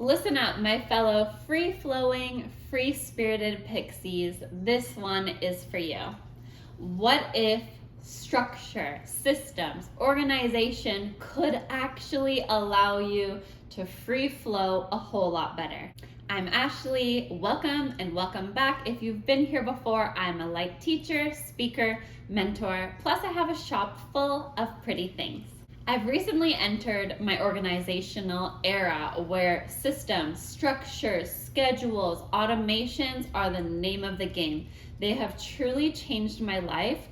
Listen up, my fellow free-flowing, free-spirited pixies. This one is for you. What if structure, systems, organization could actually allow you to free flow a whole lot better? I'm Ashley. Welcome and welcome back. If you've been here before, I'm a light teacher, speaker, mentor, plus I have a shop full of pretty things. I've recently entered my organizational era where systems, structures, schedules, automations are the name of the game. They have truly changed my life.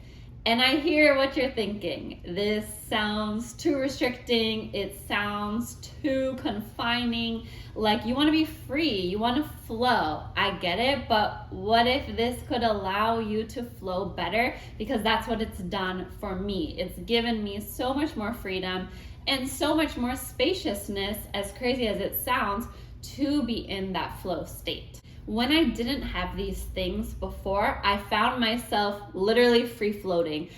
And I hear what you're thinking. This sounds too restricting. It sounds too confining. Like you want to be free, you want to flow. I get it, but what if this could allow you to flow better? Because that's what it's done for me. It's given me so much more freedom and so much more spaciousness, as crazy as it sounds, to be in that flow state. When I didn't have these things before, I found myself literally free floating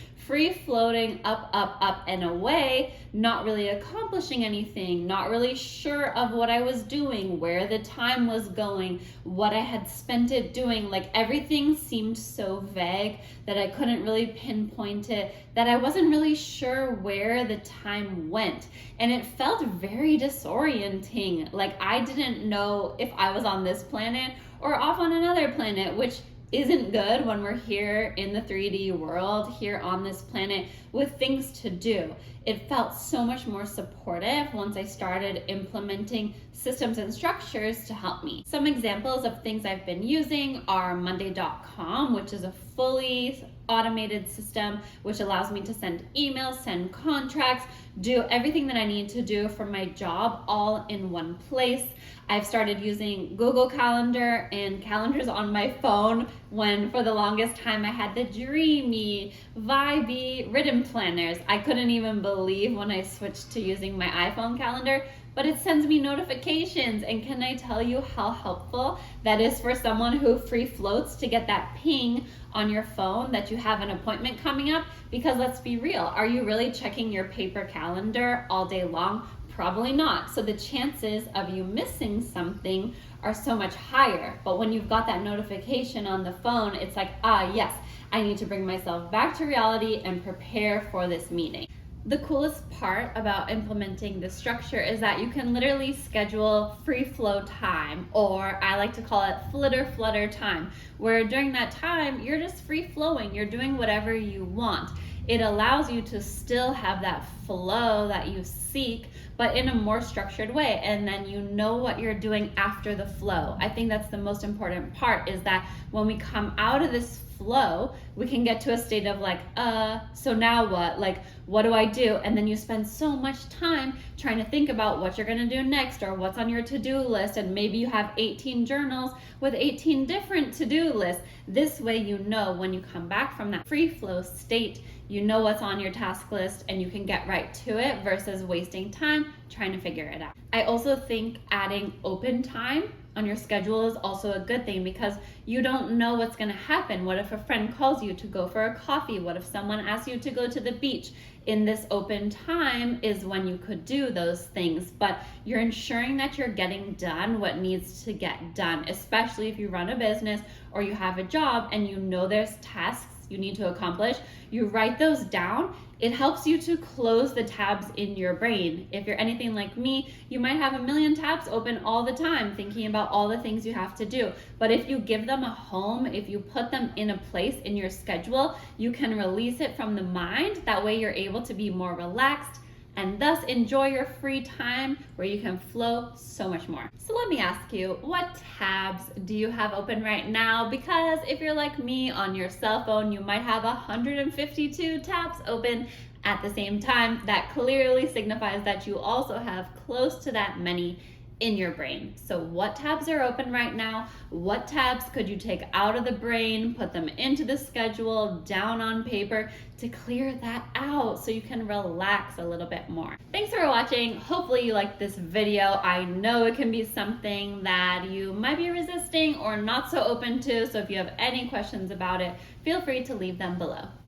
up, up, up and away, not really accomplishing anything, not really sure of what I was doing, where the time was going, what I had spent it doing. Like everything seemed so vague that I couldn't really pinpoint it, that I wasn't really sure where the time went. And it felt very disorienting. Like I didn't know if I was on this planet or off on another planet, which isn't good when we're here in the 3D world, here on this planet with things to do. It felt so much more supportive once I started implementing systems and structures to help me. Some examples of things I've been using are Monday.com, which is a fully automated system which allows me to send emails, send contracts, do everything that I need to do for my job all in one place. I've started using Google Calendar and calendars on my phone when for the longest time I had the dreamy, vibey written planners. I couldn't even believe when I switched to using my iPhone calendar, but it sends me notifications. And can I tell you how helpful that is for someone who free floats to get that ping on your phone that you have an appointment coming up? Because let's be real, are you really checking your paper calendar all day long? Probably not. So the chances of you missing something are so much higher. But when you've got that notification on the phone, it's like, yes, I need to bring myself back to reality and prepare for this meeting. The coolest part about implementing this structure is that you can literally schedule free flow time, or I like to call it flutter time, where during that time, you're just free flowing. You're doing whatever you want. It allows you to still have that flow that you seek, but in a more structured way. And then you know what you're doing after the flow. I think that's the most important part, is that when we come out of this flow, we can get to a state of like, so now what? Like, what do I do? And then you spend so much time trying to think about what you're gonna do next or what's on your to-do list. And maybe you have 18 journals with 18 different to-do lists. This way, you know, when you come back from that free flow state, you know what's on your task list and you can get right to it versus wasting time trying to figure it out. I also think adding open time on your schedule is also a good thing, because you don't know what's going to happen. What if a friend calls you to go for a coffee? What if someone asks you to go to the beach? In this open time is when you could do those things, but you're ensuring that you're getting done what needs to get done, especially if you run a business or you have a job and you know there's tasks you need to accomplish. You write those down. It helps you to close the tabs in your brain. If you're anything like me, you might have a million tabs open all the time thinking about all the things you have to do. But if you give them a home, if you put them in a place in your schedule, you can release it from the mind. That way you're able to be more relaxed and thus enjoy your free time where you can flow so much more. So let me ask you, what tabs do you have open right now? Because if you're like me on your cell phone, you might have 152 tabs open at the same time. That clearly signifies that you also have close to that many in your brain. So what tabs are open right now? What tabs could you take out of the brain, put them into the schedule, down on paper to clear that out so you can relax a little bit more? Thanks for watching. Hopefully you liked this video. I know it can be something that you might be resisting or not so open to. So if you have any questions about it, feel free to leave them below.